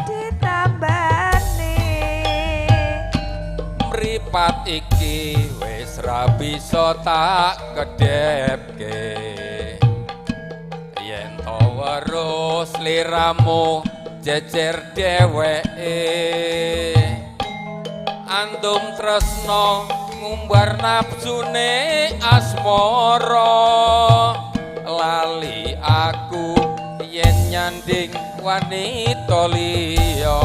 ditambani mripat iki wis ra bisa tak kedhepke yen to weruh sliramu jejer dheweke andum tresno ngumbar nafsune asmara lali aku yen nyanding wanita liya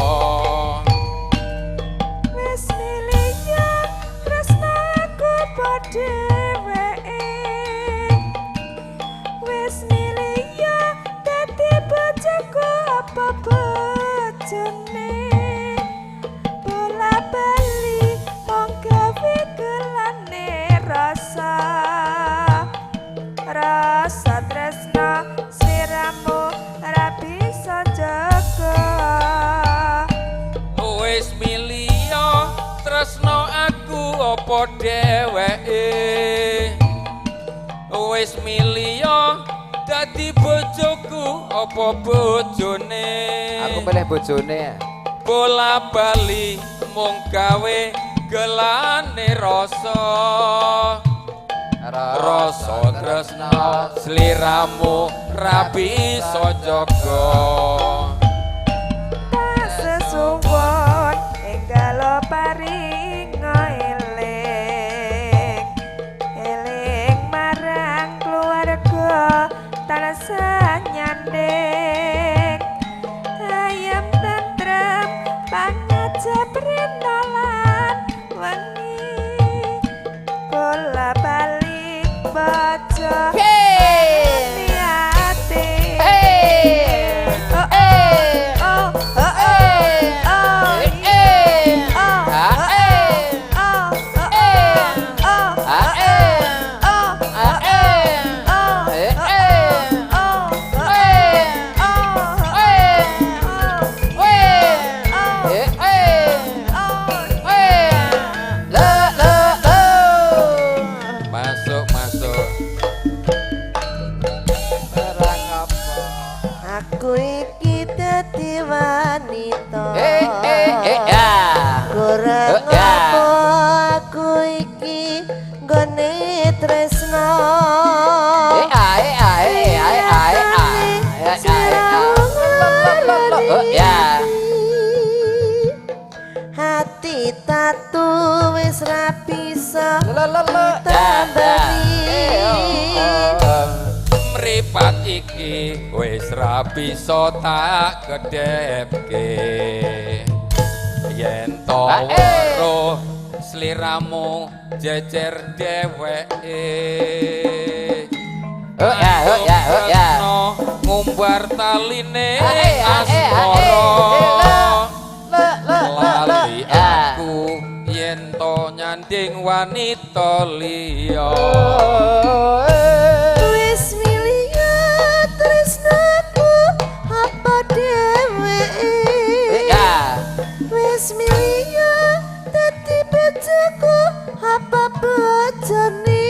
wis miliya tresnaku padheweke wis miliya dadi bojoku apa bojone bola bali mong gawe gelane rasa rasa tresna sliramu ra bisa jaga wis miliya tresno aku apa dheweke wis miliya dadi bojoku apa bojone aku pilih bojone bola bali mung gawe gelane rasa rasa tresna sliramu ra bisa jaga sesuwun enggalo paringa eling eling marang keluarga tansah nyanding ayam tentrem pangajab rinolan wengi bola balik baca aku iki dadi wanita kurang apa aku iki nggone tresno hati tatu wis ra bisa tambani mripat iki wis ra bisa tak kedhepke yen to weruh sliramu jejer dheweke ngumbar taline asmara lali aku yen to nyanding wanita liya wis miliya tresnaku apa dheweke wis miliya dadi bojoku apa bojone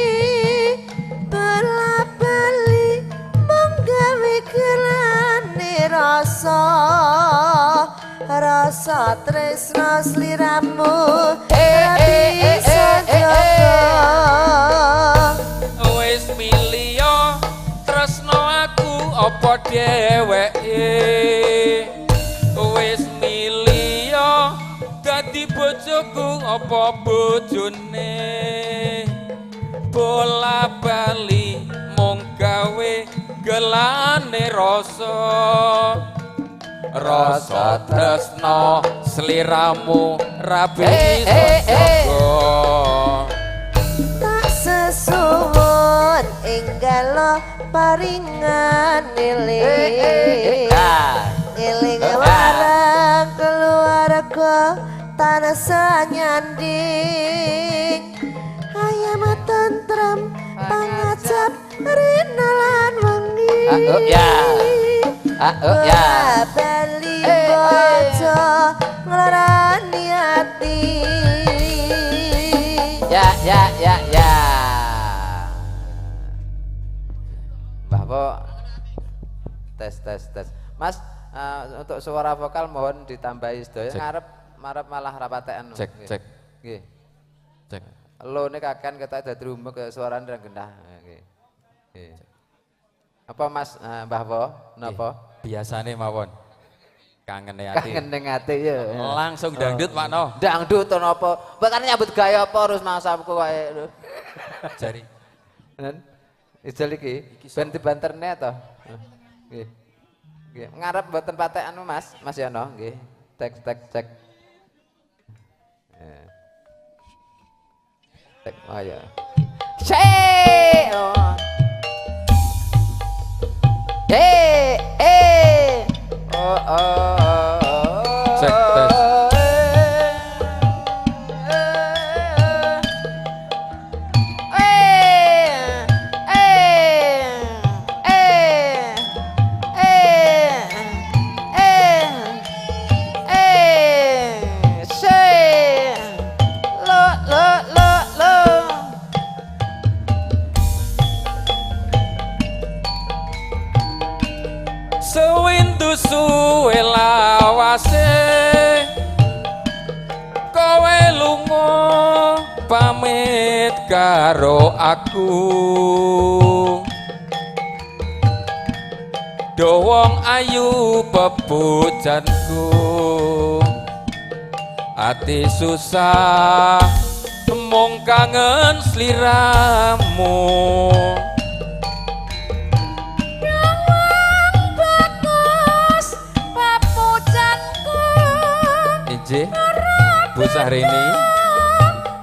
bola bali mung gawe gelane rasa rasa tresna sliramu ra bisa jaga wis miliya tresno aku apa dheweke wis miliya dadi bojoku apa bojone bola bali mung gawe gelane rasa rasa tresno sliramu ra bisa jaga tak sesuwun enggalo paringan eling eling marang keluarga tansah nyanding ayam tentrem pangajab rinolan wengi bali bojo nglarani ati ya Mbah Po tes Mas untuk suara vokal mohon ditambahi sedaya Cek. ngarep malah rapatekan. Cek, cek. Nggih. Cek. Lo nek kakean kita dadi rumek ke suarane ra gendah. Nggih. Nggih. Apa Mas Mbah Wo? Napa? Biasane mawon. Kangen ati. Kangen ning ati ya. Langsung dangdut Pak No. Dangdut to napa? Bakane nyambut gawe apa terus mangsapku wae. Jari. Nen. Ijal iki ben dibanterne to. Nggih. Nggih, ngarep mboten patek anu Mas, Mas Yono nggih. Cek. Cek ayo. Cek. Cek, tes. Sewindu suwe lawase kowe lunga pamit karo aku dowong ayu pepujanku ati susah mung kangen sliramu Bu Sahrini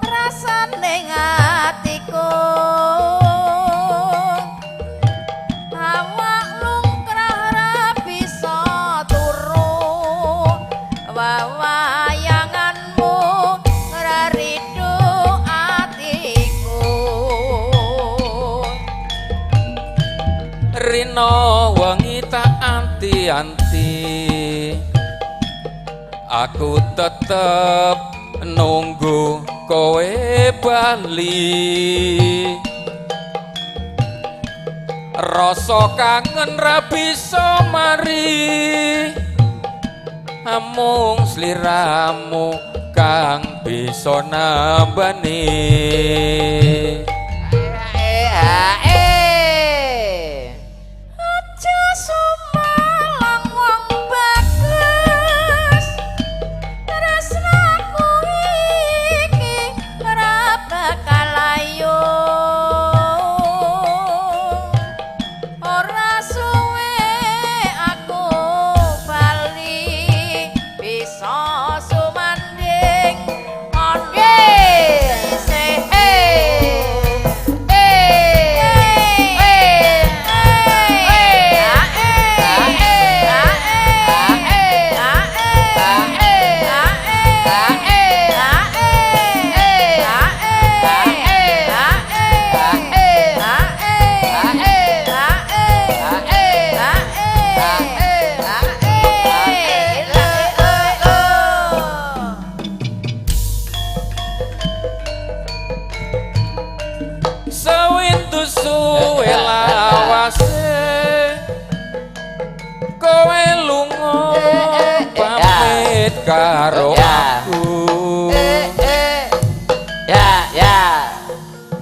rasane atiku awak lungkrah ra bisa turu wawayanganmu ngraridu atiku Rino wengi tak anti-anti aku tetep nunggu kowe bali rasa kangen ra bisa mari amung sliramu kang bisa nambani aja sumalang wong bagus tresnaku iki ora bakal ayo ora suwe aku bali bisa sumanding onge sewindu suwe lawase kowe lunga pamit karo aku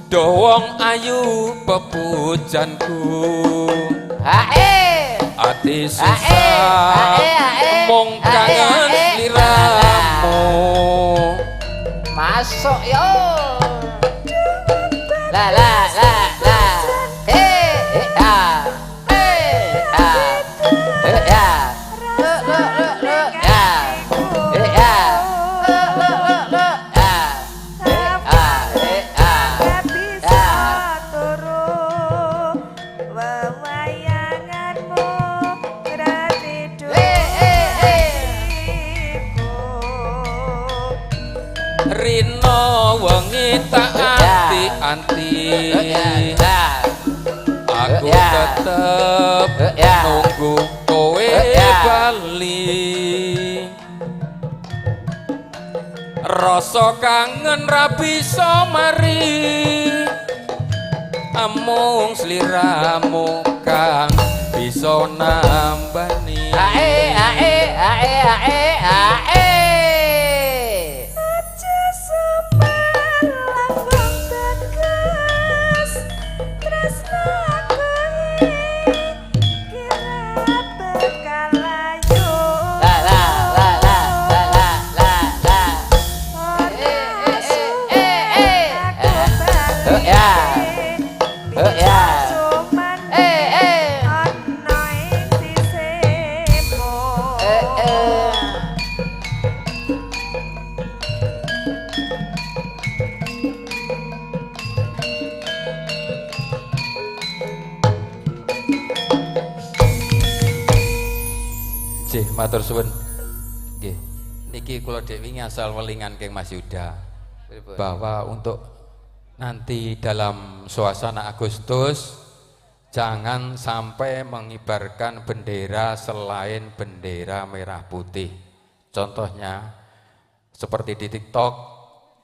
dowong ayu pepujanku ati susah mung kangen sliramu Masuk yo. La Rino wengi tak anti-anti aku tetep nunggu kowe bali rasa kangen ra bisa mari amung sliramu kang bisa nambani Aja sampai lambang tegas tresnaku kira bakal layu Jih, matur suwun. Nggih. Niki kula dewi ngasal welingan keng Mas Yuda bahwa untuk nanti dalam suasana Agustus jangan sampai mengibarkan bendera selain bendera merah putih. Contohnya seperti di TikTok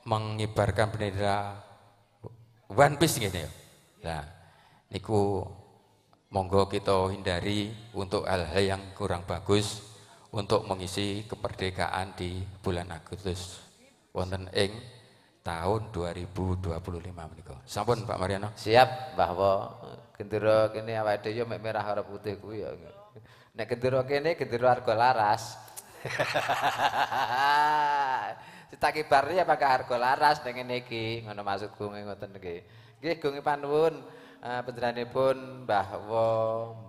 mengibarkan bendera One Piece gitu ya. Nah, niku monggo kita hindari untuk hal-hal yang kurang bagus untuk mengisi kemerdekaan di bulan Agustus wonten ing tahun 2025 menika. Sampun Pak Mariano. Siap bahwa gendera kene awake dhewe mek merah karo putih kuwi ya. Nek gendera kene gendera harga laras. Tak kibarne ya pakai harga laras ning ngene iki, ngono maksudku ngoten nggih. Nggih gunge panuwun panjenenganipun Mbah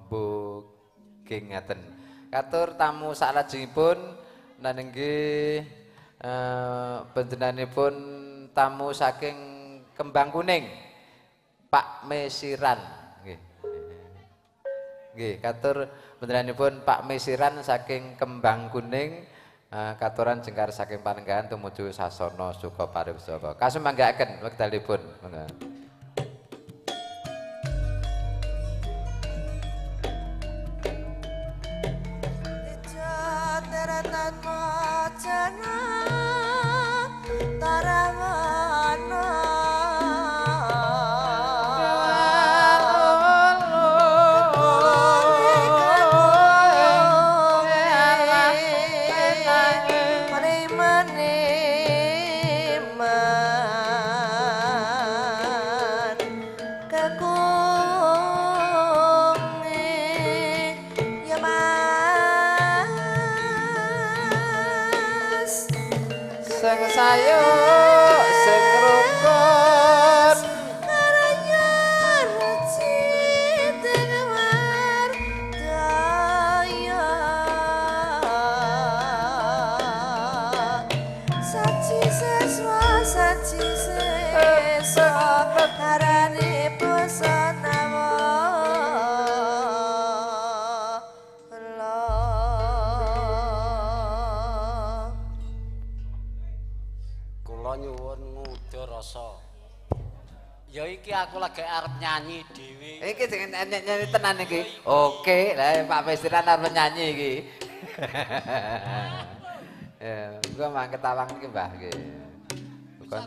Mbuging ngaten. Katur tamu salajengipun lan nggih panjenenganipun tamu saking Kembang Kuning Pak Mesiran nggih. Nggih, katur panjenenganipun Pak Mesiran saking Kembang Kuning katuran jengkar saking panenggahan tumuju sasana suka pariwisata. Kasumanggaaken wekdalipun. Monggo. Ya iki aku lagi arep nyanyi dhewe. Iki sing nyanyi tenan iki. Oke, lah Pak Mesiran arep nyanyi iki. Ya, gua mangke tawang iki Mbah nggih. Bukan.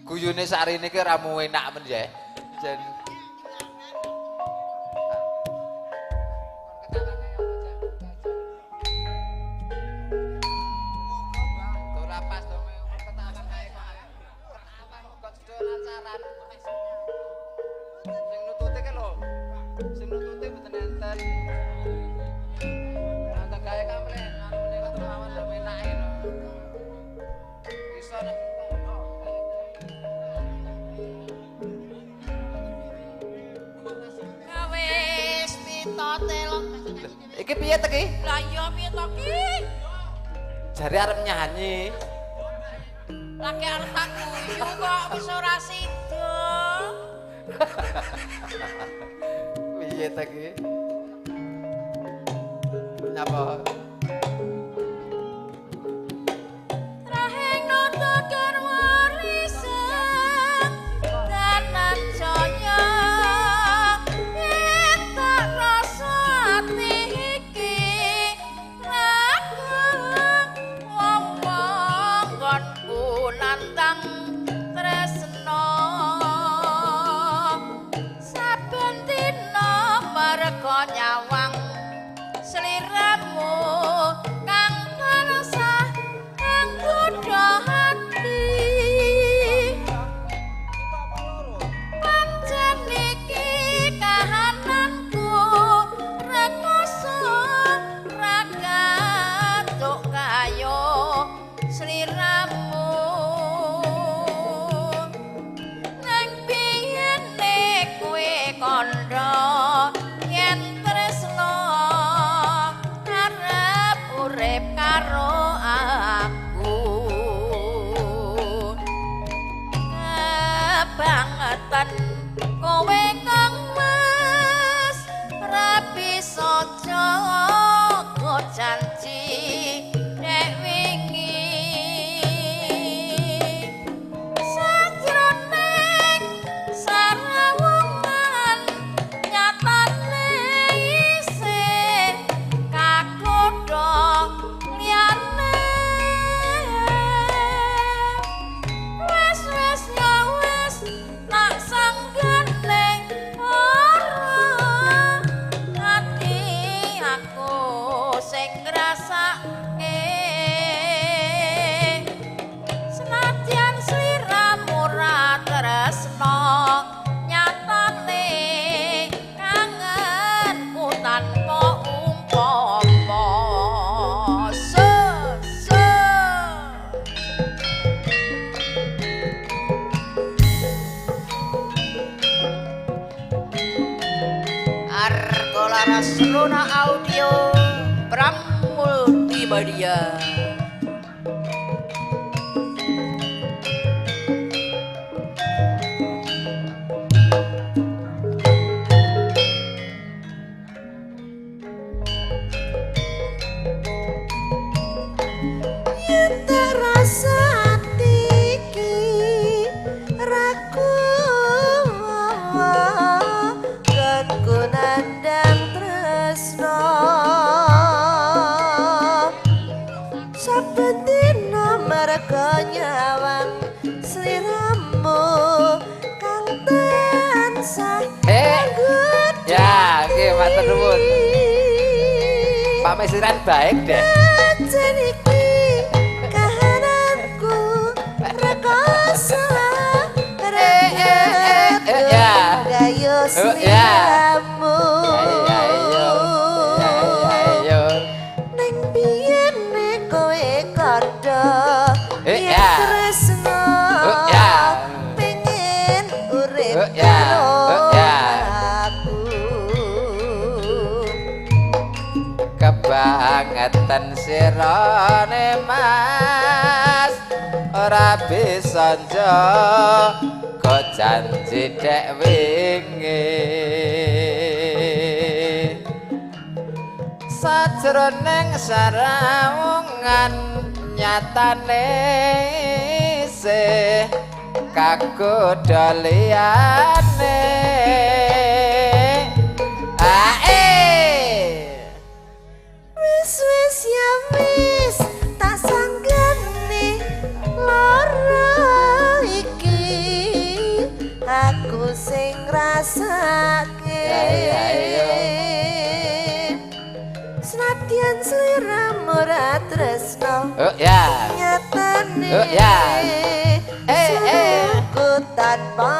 Guyune sarine iki ramu enak men ya. Jen iki piye to ki? Lah iya piye to ki? Jare arep nyanyi. Lagi arep tak guyu kok wis ora sida. Piye to ki? Nyapa? Rahing nutu garwa riseng danan jaya. Tak rasa ati iki nggonku nantang tresno saben dina marek janji nek wingi sajroning sarawungan nyatane isih kagodhong liyane wis ya wis tak sanggane ora ati aku sing ngrasake senadyan sliramu ora tresno nyatane kangenku tanpa umpama Argolaras Luna Audio Perang Multimedia. Terasa hatiku ragu kekunan dan tresno saben dina merga nyawang sliramu kang tansah Ya, nggih matur nuwun. Pak Mesiran baik deh. Jeniki kahananku rekoso Ya. gayo Ya. sliramu Ayo. ning biyene kowe kandha Ya. tresno Ya. pengen urip Ya. karo Ya. aku Kebangetan sirane Mas ora bisa njogo janji dek wingi sajroning sarawungan nyatane isih kagodha liyane wis ya wis tak sanggane lara iki aku sing ngrasake senadyan sliramu ora tresno ya nyatane Ya. aku tanpa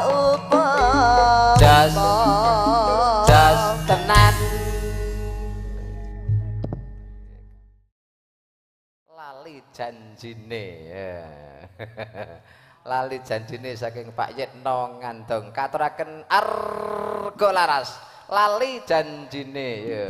upama Jos tenan lali janjine ya. Lali janjine saking Pak Yetno ngandong katuraken arga laras lali janjine ya.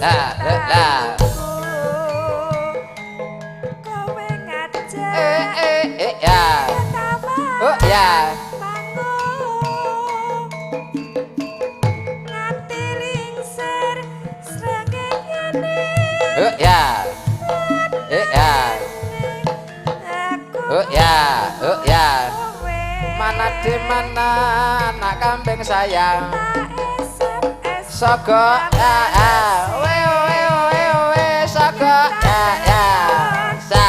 Lah, kowe ngajak ya. Oh, ya. ngati lingser srengenge Oh, ya. Ya. Oh, ya. Oh, ya. Mana di mana anak kambing sayang Sogo Sogo Sa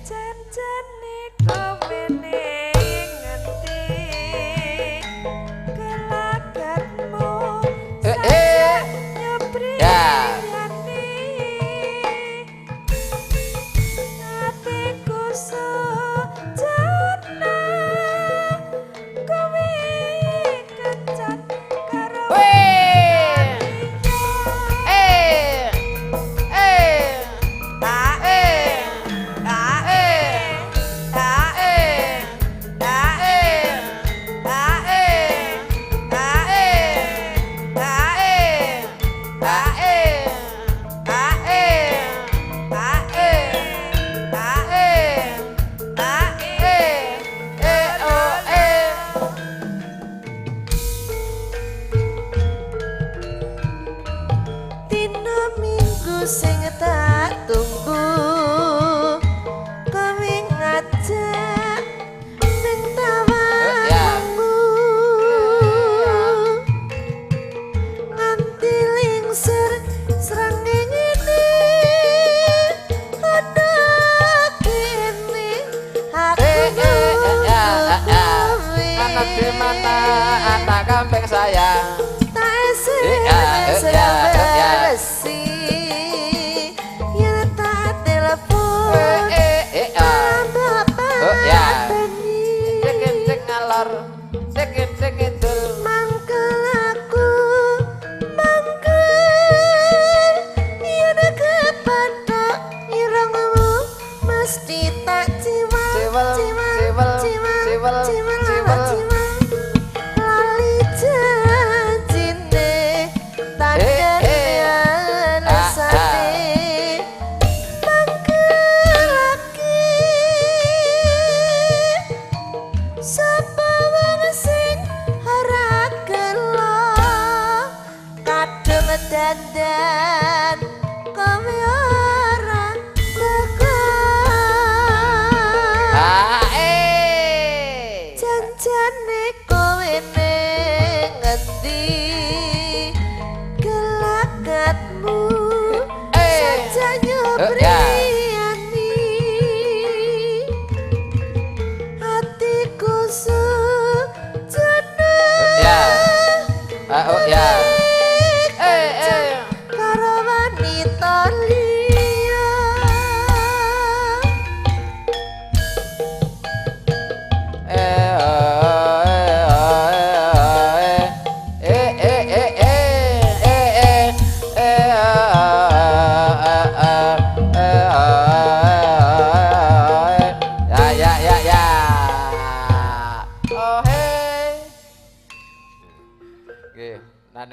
Janjane kowe ning ngendi gelagatmu nyobri yani hatiku sejana kowe kencan karo Dina minggu sing tak tunggu kowe ngajak ning tawamu nganti lingsir srengenge ana kene aku Anak di mana anak kambing sayang. Resi yen tak telepon Cek ngalor, cek ngidul. mangkel aku mangkel yen kepatok irungmu mesti tak Ciwel, lali janjine tandane rasane mangkel lagi sapa wong sing ora gelo kadung dandan kowe ora teko janjane kowe ning ngendi gelagatmu saja nyobriani hatiku sejana karo wanita liya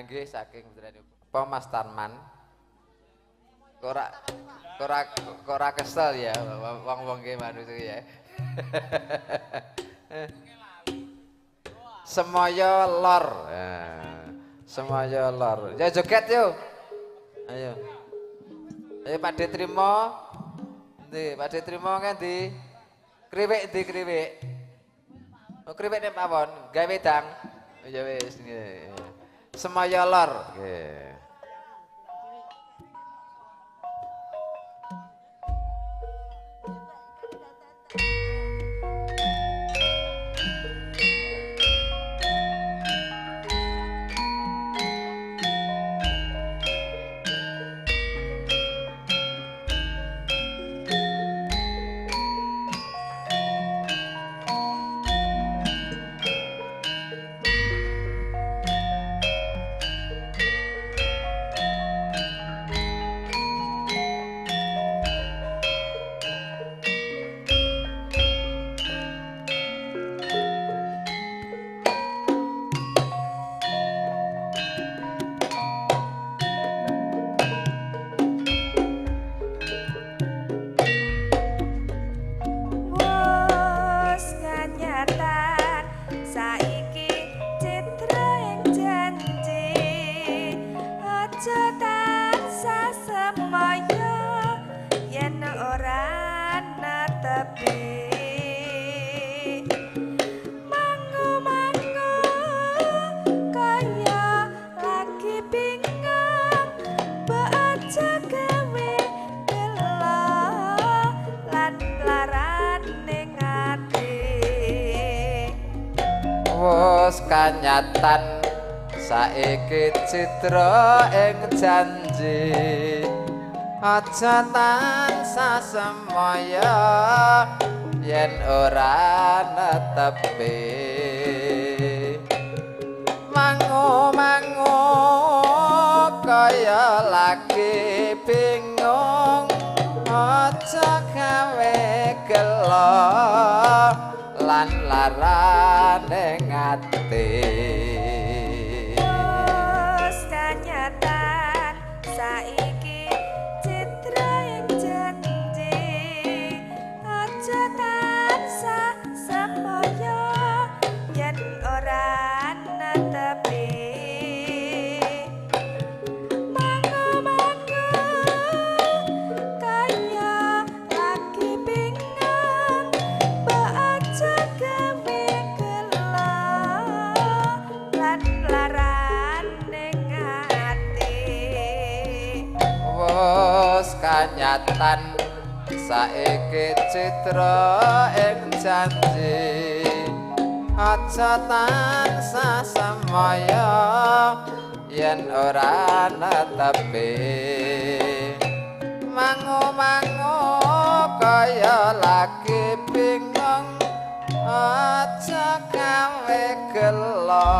Nggih saking apa Mas Tarman kora kesel ya wong-wong nggih manusia ya. Semoyo lor. Semoyo lor. Ya joget yuk. Ayo. Ayo Pak De trimo. Ndi Pak De trimo kan di kriwik di kriwik. Oh kriwik nek pawon gawe wedang. Ya wis nggih. Semoyo lor. Nggih. wis kanyatan saiki citra ing janji aja tansah semaya yen ora netepi mangu-mangu kaya lagi bingung aja gawe gelo lan larane ngati Wis kanyatan saiki citra yang janji aja tansah semaya yen ora netepi mangu-mangu kaya lagi bingung mbok aja gawe gelo lan larane ngati wis kanyatan saiki citra ing janji aja tansah semaya yen ora netepi mangu-mangu kaya lagi bingung aja gawe gelo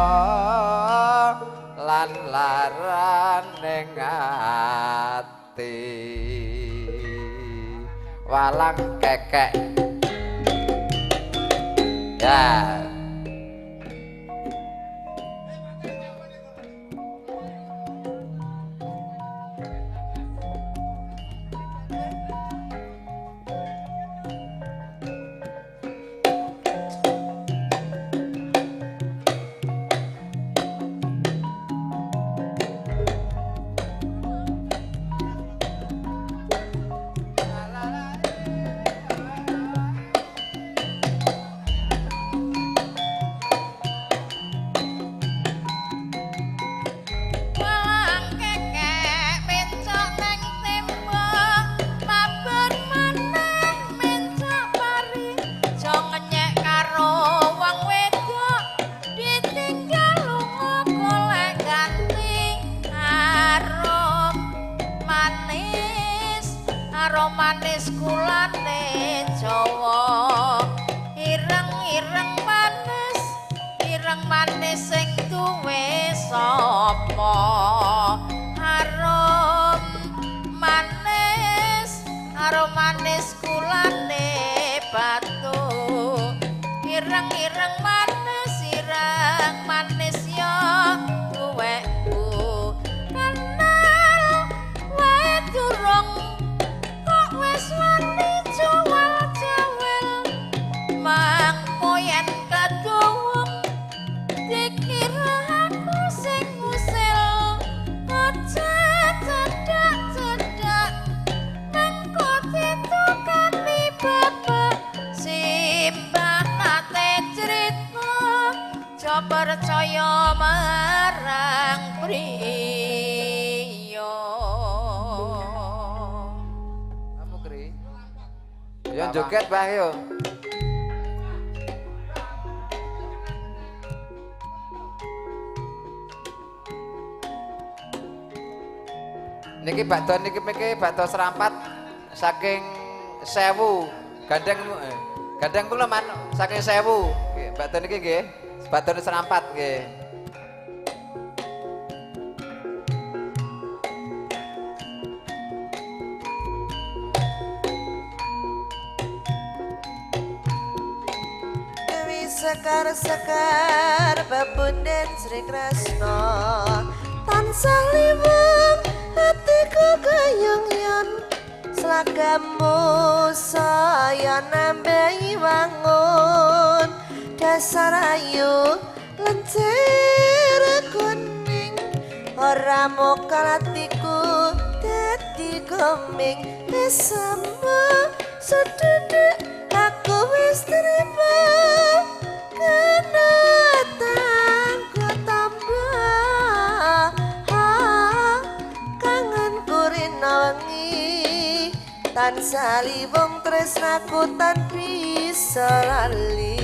lan larane ngati walang kekek ya Walang kekek mencok neng tembok mabur maneh mencok pari jo ngenyek karo wong wedok ditinggal lunga golek ganti arom manis kulane Jawa ireng-ireng manis sing duwe sapa arom manis kulane batu ireng-ireng manis ya duweku kenal wae durung kok wis wani juwal-jawel mangko yen keduwung dikira aku sing ngusil aja cedak-cedak mengko ditukani bapak simbah nate cerita aja percaya marang priya kamu kri yo joget Bang yo niki bakdo serampat saking 1000 gandeng kula man saking 1000 nggih bakdo niki nggih bakdo serampat nggih Dewi sekar babunden Sri Kresna tansah liwung hatiku kayong-yon selagamu saya nambahi wangun dasar ayu lencir kuning ora mokal hatiku dadi goming semua seduduk aku wis terima kenatan ku tambah kangenku rina wengi tansah liwung tresnaku tan bisa lali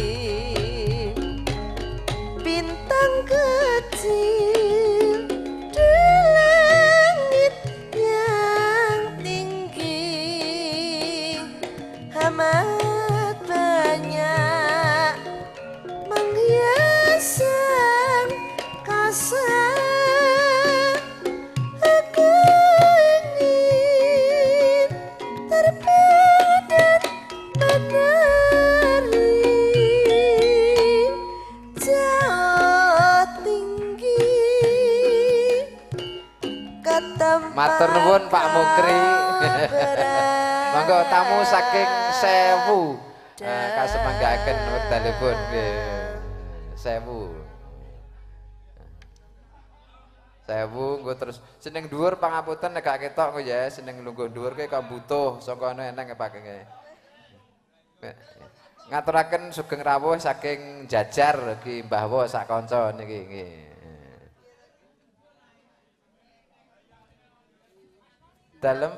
Matur nuwun Pak Mukri. Monggo tamu saking Sewu. Kasemanggaken wekdalipun nggih. Sewu nggo terus seneng dhuwur pangapunten nek gak ketok engko ya seneng lungguh dhuwur ki kok butuh saka ana eneng kepake. Ngaturaken sugeng rawuh saking Jajar ki Mbah Wo sak kanca niki nggih. Dalem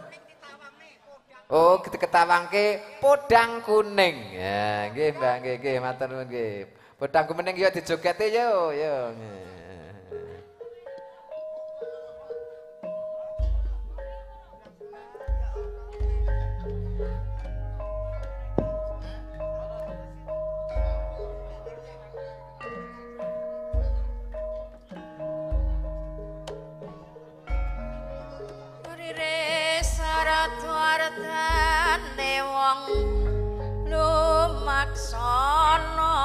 oh ketawangke podang kuning. Ya nggih Mbak nggih matur nuwun nggih. Podang kuning yo dijogeti yo. Saratwartane wong lumaksana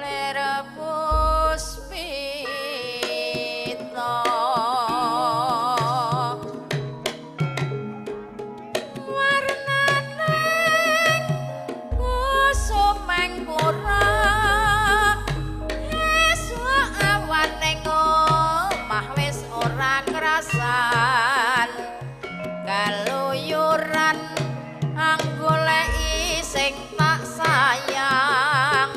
lere puspita warnane kusumeng pura kerasan kaluyuran anggoleki sing tak sayang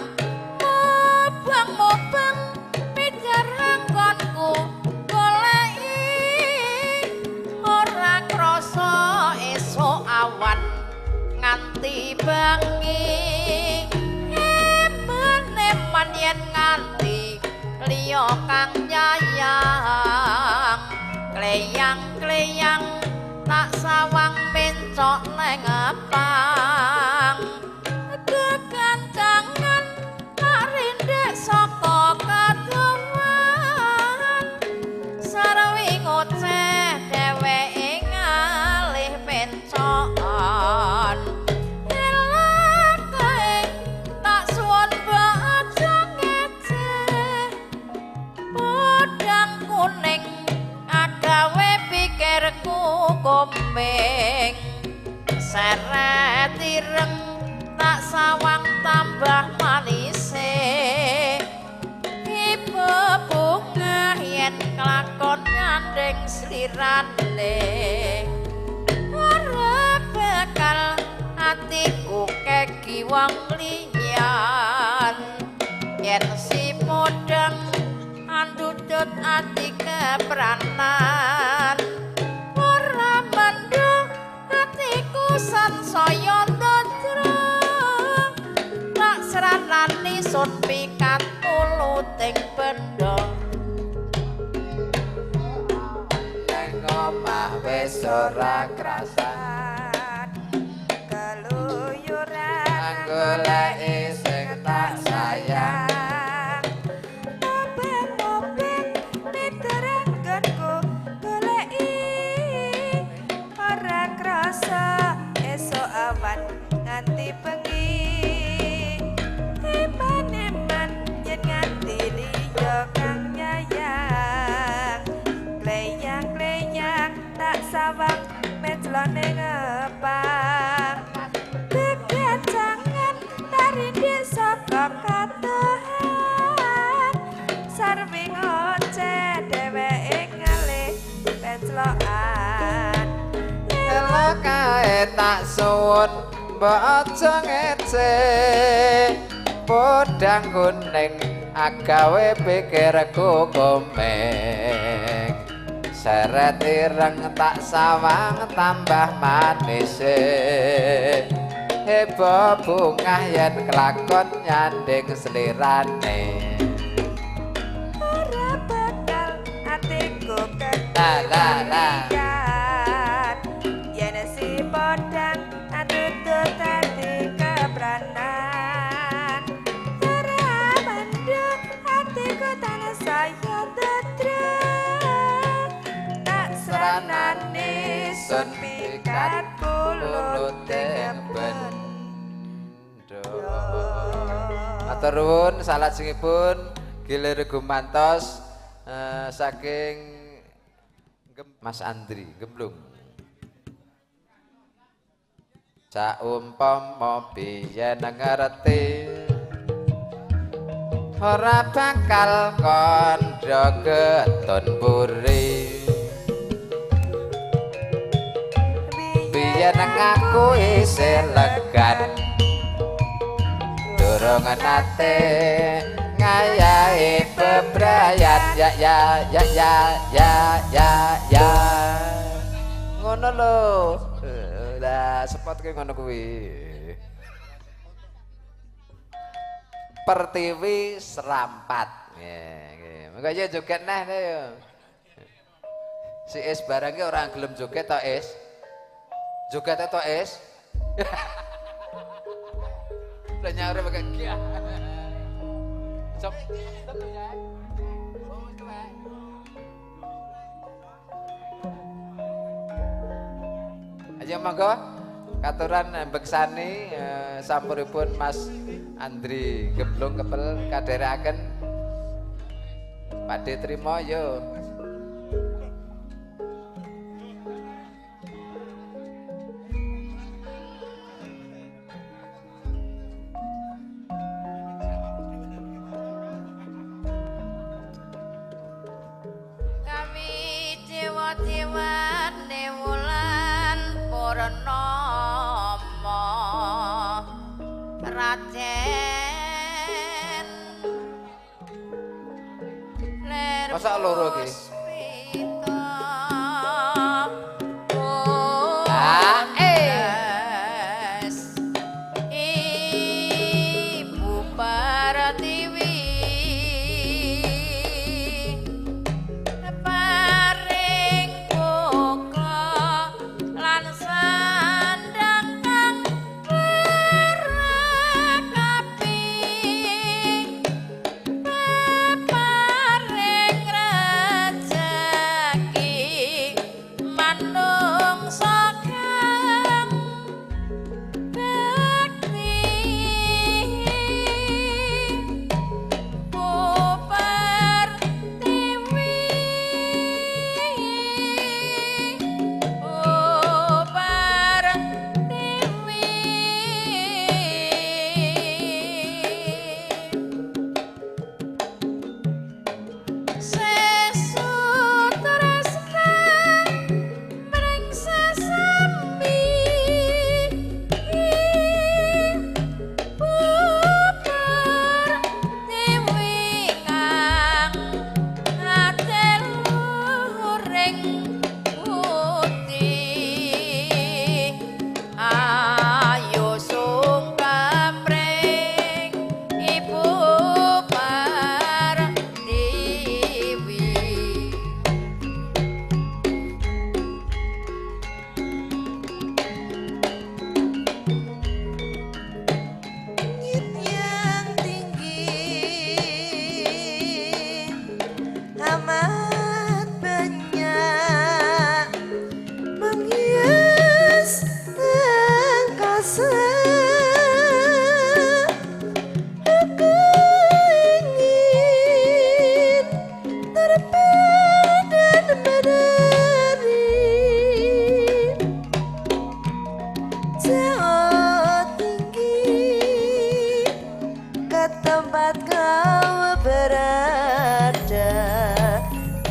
mobang-mobang pijarang konku goleki ora krasa esuk awan nganti bengi eman-eman yen nganti liya kang nyayang kleyang-kleyang tak sawang pencok neng pang kekancangan tak rindek saka kaduman sarwi ngoceh dheweke ngalih pencokan elak kae tak suwun mbok aja ngeceh podang kuning gawe pikirku komeng seret ireng tak sawang tambah manise ibu bunga yen kelakon nyandeng slirane ora bakal atiku keki wong liyan yen si podang andudut ati kepranan ora mendung atiku sansaya ndadra tak seranani sun pikat muluting benda nang omah wis ora krasan kaluyuran goleki sing tak sayang esok awan nganti bengi eman-eman yen nganti liya kang nyayang kleyang-kleyang tak sawang meclone ngepang kekancangan tarindhe saka katuhan sarwi ngoceh dheweke ngalih penclokan kae tak suwun mbok aja ngeceh podang kuning agawe pikirku komeng seret ireng tak sawang tambah manis hebo bungah yen kelakon nyanding slirane ora bakal atiku la la la podang atutut ati kebranan ora mendung atiku tanah saya tetra tak seranane sun pikat puluting bendo matur nuwun salajengipun Gilir gumantos saking Mas Andri Gemblung. Saumpama biyen ngerti ora bakal kandha getun puri. Biyen aku isih legan durung nate ngayahi bebrayan ya ngono lho. Lah sepot ki ngono kuwi. Pertiwi serampat. Nggih. Mengko ya joget neh yo. Si Es barang ki ora gelem joget to Es. Joget to Es. Lah nyaure pakai kia. Sok. Aja monggo katuran beksani sampuripun Mas Andri Gemblung kepel kadherekaken Pakde trima yo. Kami dewa-dewane wulan purnama Raden ler Masa loro ki? puspita. Ah, Es Ibu Pertiwi paring buka lan sandang kang rekapi paring rejeki manungsa kang bekti Ayo sungkem pring Ibu Pertiwi. Yang tinggi amat banyak menghias angkasa. Aku ingin terbang dan menari jauh tinggi ke tempat kau berada.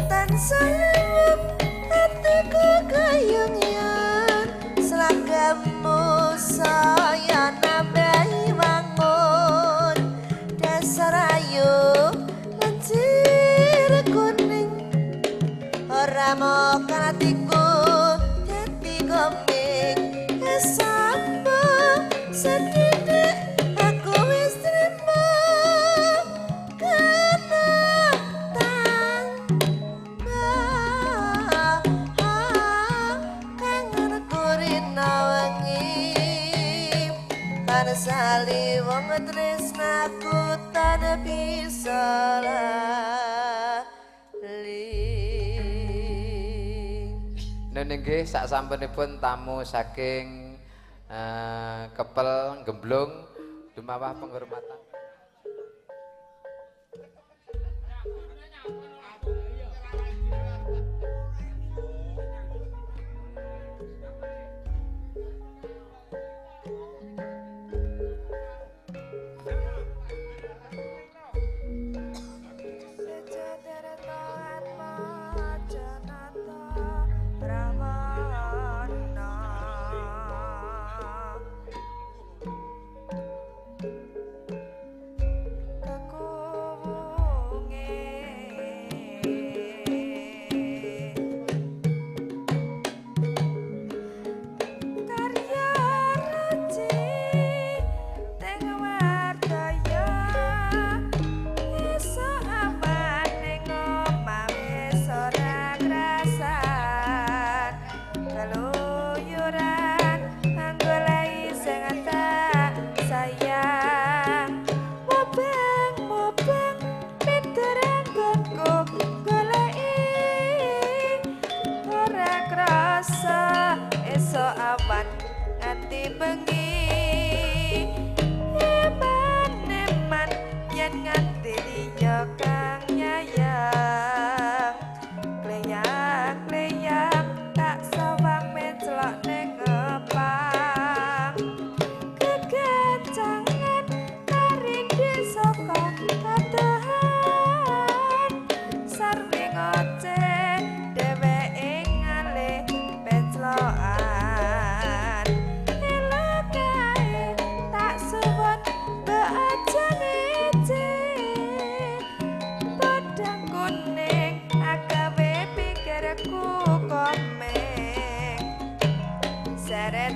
Tan sayang hatiku kayangnya selagamu saya nambahi wangun dasar ayu lancir kuning ora mau kan hatiku jadi koming sapa sedidik aku wis trima kangen kurina wengi lan sali wong tresnaku tan bisa lali. Nene nggih sak sampunipun tamu saking Kepel Gemblung dumawah penghormatan.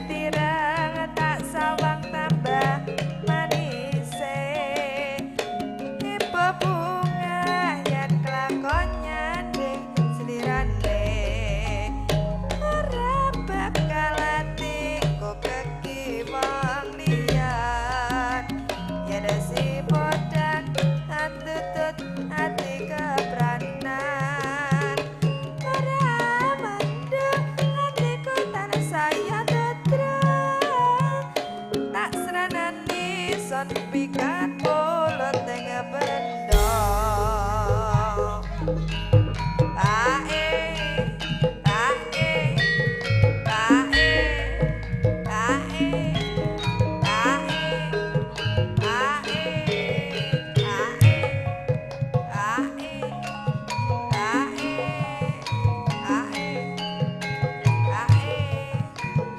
tirang tak sawang tambah manise ibu bunga yen kelakon nyanding selirane ora bakal atiku kekiwang liyan yen si bodan antutut ati keberanian ora mandang atiku tanah saya tetrang tak seranani son pikat mulut tengah bendong ae ae ae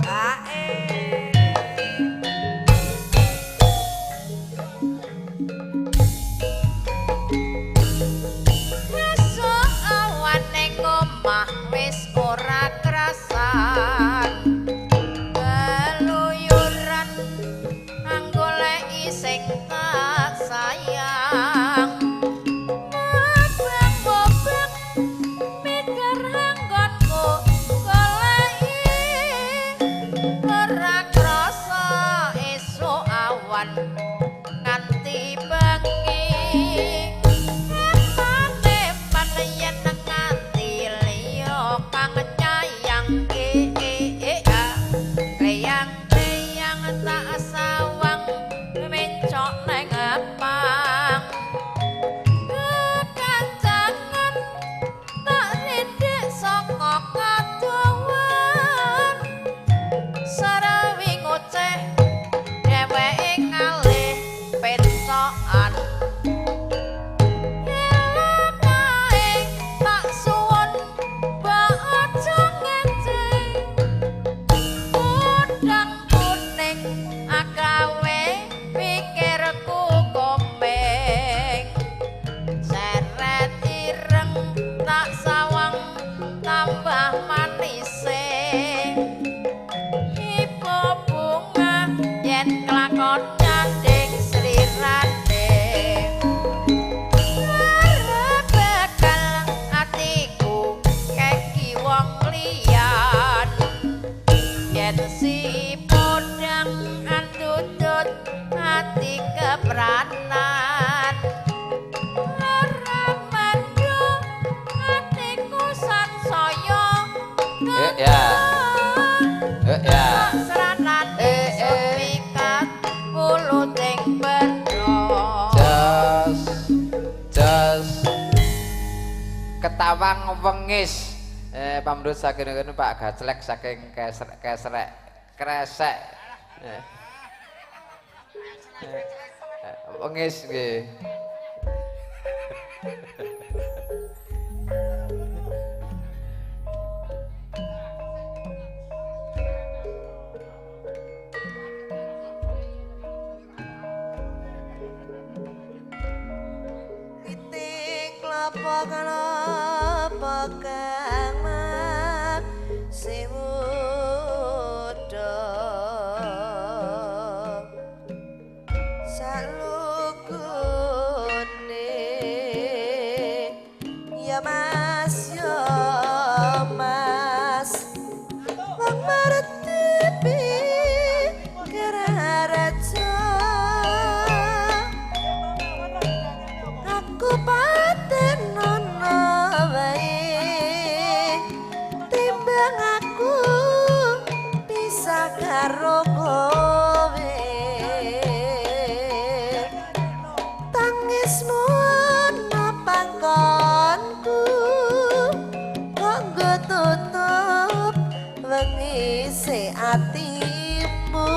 ae Esuk awan ning omah wis ora krasan keluyuran anggoleki sing tak sayang mabang-mabang mikir anggonku goleki ora krasa esuk awan nganti bengi emane yen nganti liya kang nyayang leyang-leyang tak sawang mencok neng apang kekancangan tak rindik saka kadowan sarawi ngoceh dheweke kalih pensokan elakae tak suwun mbok aja ngeceng udang kuning agawe pikirku komeng seret ireng tak sawang tambah manise ibu bunga yen kelakon nyanding slirane ora bakal atiku keki wong liyan yen si podang antutut ati kebranan ora mandu atiku sansaya ya ya seranane sopikat puluting bendong jos ketawang wengis pamrut saking ngene Pak Gaclek saking kesrek kresek wengis nggih titik klopo kang mak siwuda salukune ya mas wong martepi kararejo aku paten nono wae timbang aku bisa karo kowe tangismu ana pangkonku kok nggo tutup wengise atimu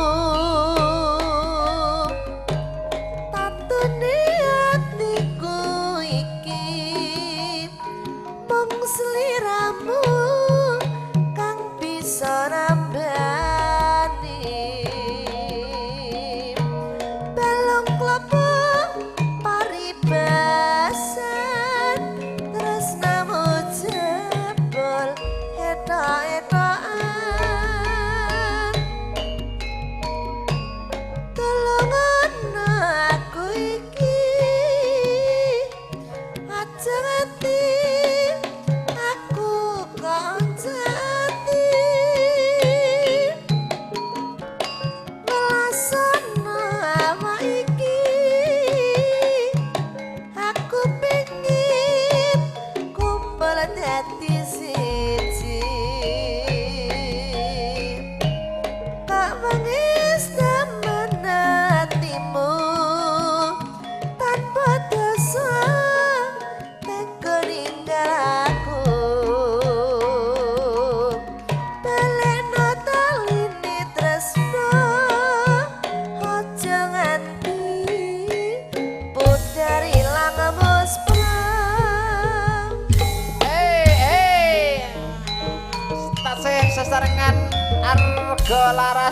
tatune atiku iki mung sliramu kang bisa nambani balong klopo paribasan tresnamu jebol etok-etokan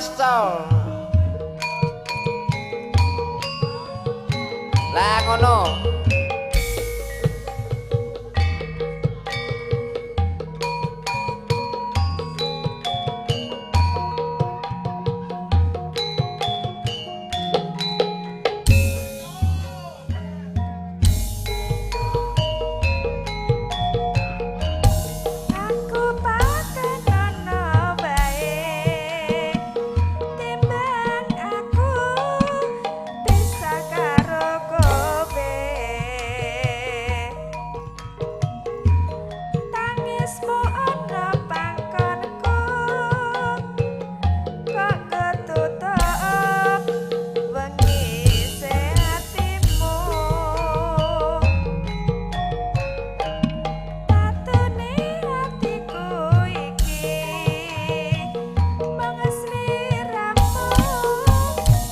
pocol. Lah ngono. Aku patenono bae timbang aku bisa karo kowe tangismu ana pangkonku kok ketutup wengi hatimu patune hatiku iki mengesliramu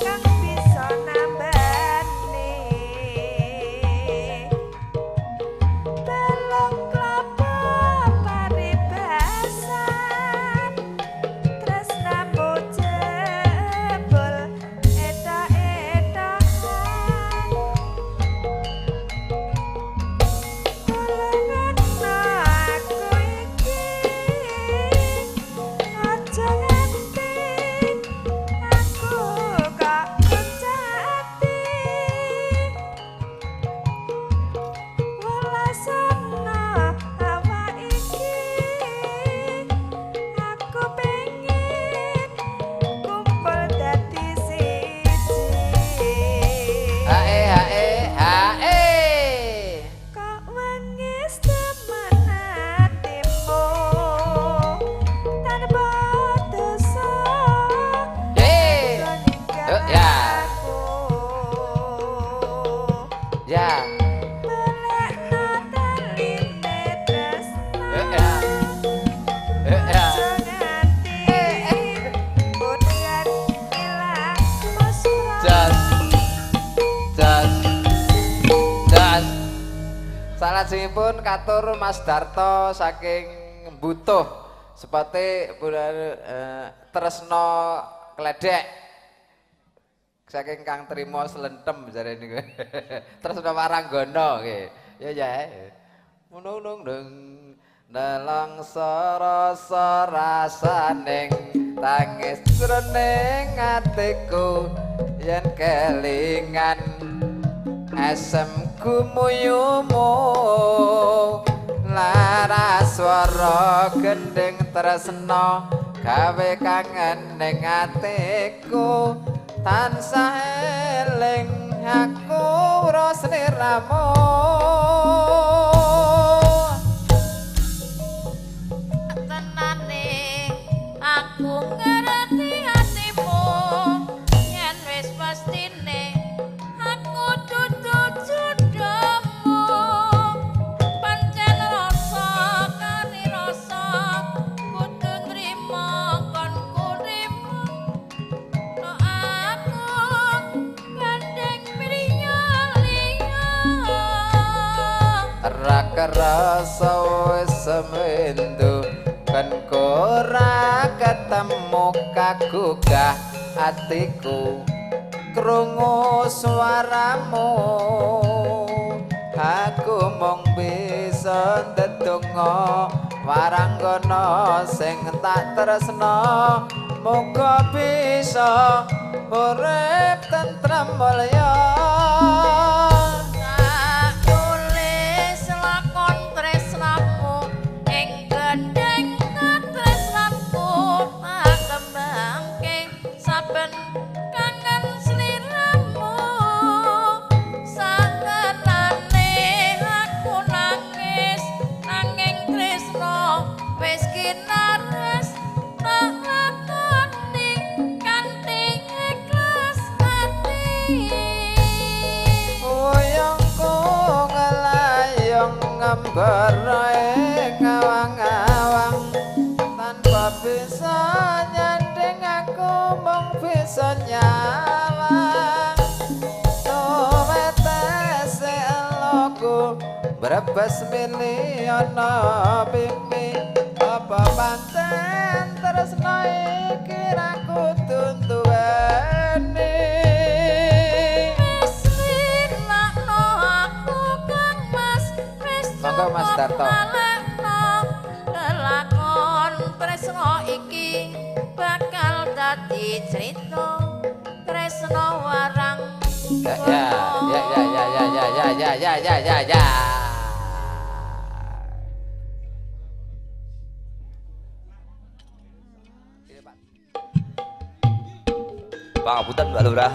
kang bisa nambani belum klapa paribasan tresnamu jebul eta-etaan Golonganno aku iki aja nganti aku gak kencati welasana awak iki aku pengen kumpul dadi siji Hae. kok wengis temen hatimu tanpa dosa Hei. Ya. Ya. Melekno teline tresna Ya. Ya. aja nganti budyan ilang mesra Jas. Salajengipun katur Mas Darto saking Butuh sepate tresno kledek saking Kang Trimo Slentem jare niku. Tresno Waranggono nggih. Ya. Munung deng nelong sarasa rasaning tangis jroning atiku yen kelingan asem kumuyumu laras swara gendeng tresna gawe kangen ning atiku tansah eling aku ro sliramu tenane aku ngerti hatimu yen wis pastine aku dudu jodohmu pancen rasa kari rasa kudu nrimo kon kurimu no aku gandeng mriya liya ra kerasa wis semendu kan ora ketemu kagugah atiku krungu swaramu aku mung bisa ndedonga Waranggono sing tak tresna muga bisa urip tentrem mulya tulis lakon tresnamu ing gendeng tresnaku tak kembangke saben kangen sliramu sakenane aku nangis nanging tresno wis kinares tak lakoni kanthi ikhlas ati Oyongku ngelayong ngembarae ngawang-awang tanpa bisa nyanding aku mung bisa nyawang Tuwe tese eloku brebes mili ana pipi apa pancen tresna iki ra kudu duweni. Wis nilakno aku Kang Mas, wis Monggo, Mas Darto. Lakon tresno iki bakal dadi crita tresno warang. Ya. Pangapunten Mbak Lurah.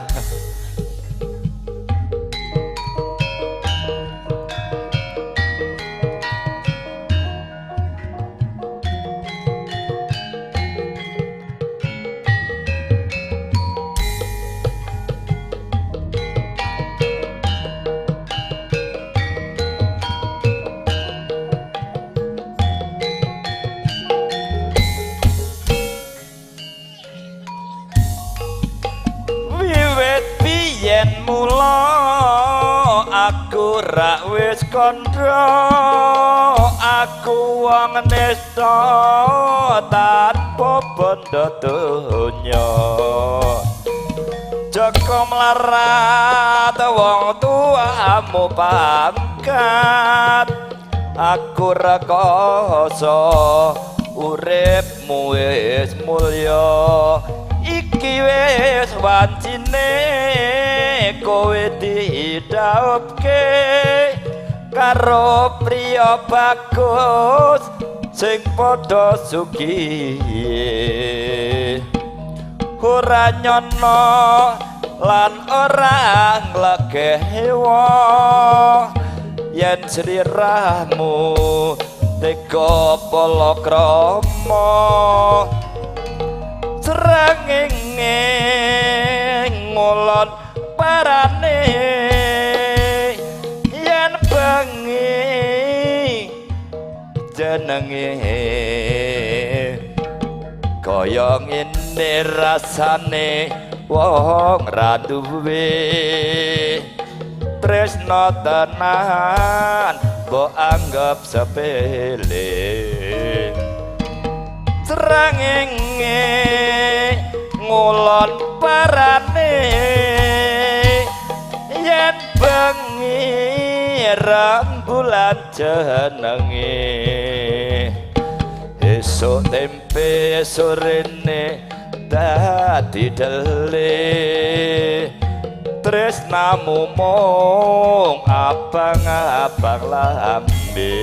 Wiwit biyen mula aku rak wis kandha, aku wong nista tanpa bondo donya. Joko mlarat wong tuamu pangkat, aku rekoso uripmu wis mulya. Iki wis wancine kowe didhawuhke karo priya bagus sing padha sugih. Ora nyono lan ora nglegewa yen sliramu tega palakrama. Srengenge ngulon parane yen bengi jenenge kaya ngene rasane wong ra duwe tresna tenan mbok anggap sepele. Srengenge ngulon parane yen bengi rembulan jenenge esuk tempe sorene dadi dele tresnamu mung abang-abang lambe.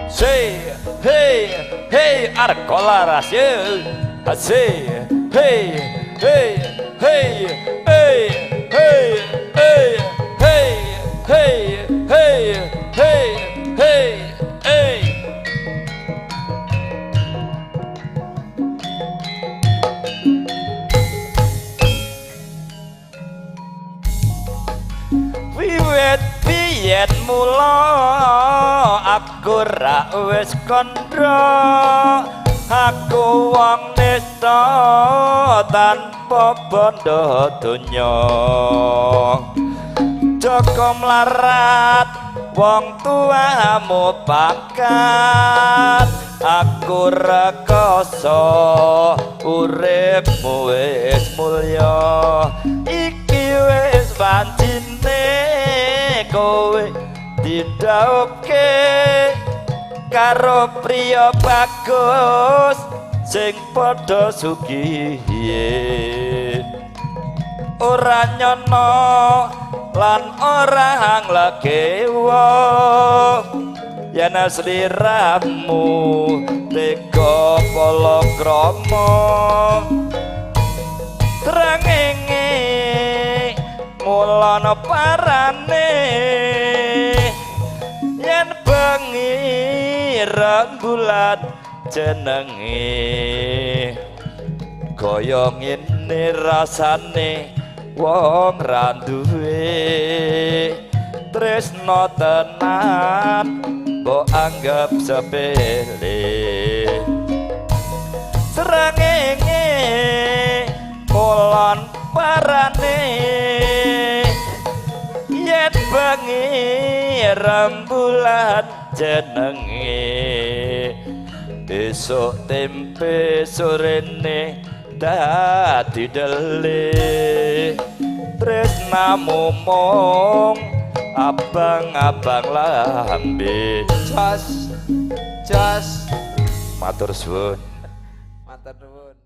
Say, hey, hey, arcolaras, say, hey, hey, hey, hey, hey, hey, hey, hey, hey, hey, hey, hey. Wiwit biyen mula aku rak wis kandha, aku wong nista tanpa bondo donya. Joko mlarat wong tuamu pangkat, aku rekoso uripmu wis mulya. Iki wis pancine kowe didhawuhke karo priya bagus sing padha sugih. Ora nyono lan ora nglegewa yen sliramu tega palakrama. Srengenge ngulon parane yen bengi rembulan jenenge kaya ngene rasane wong ra duwe tresna tenan mbok anggap sepele. Srengenge ngulon parane yen bengi rembulan jenenge esuk tempe sorene dadi dele tresnamu mung abang-abang lambe Jos, jos. matur suwun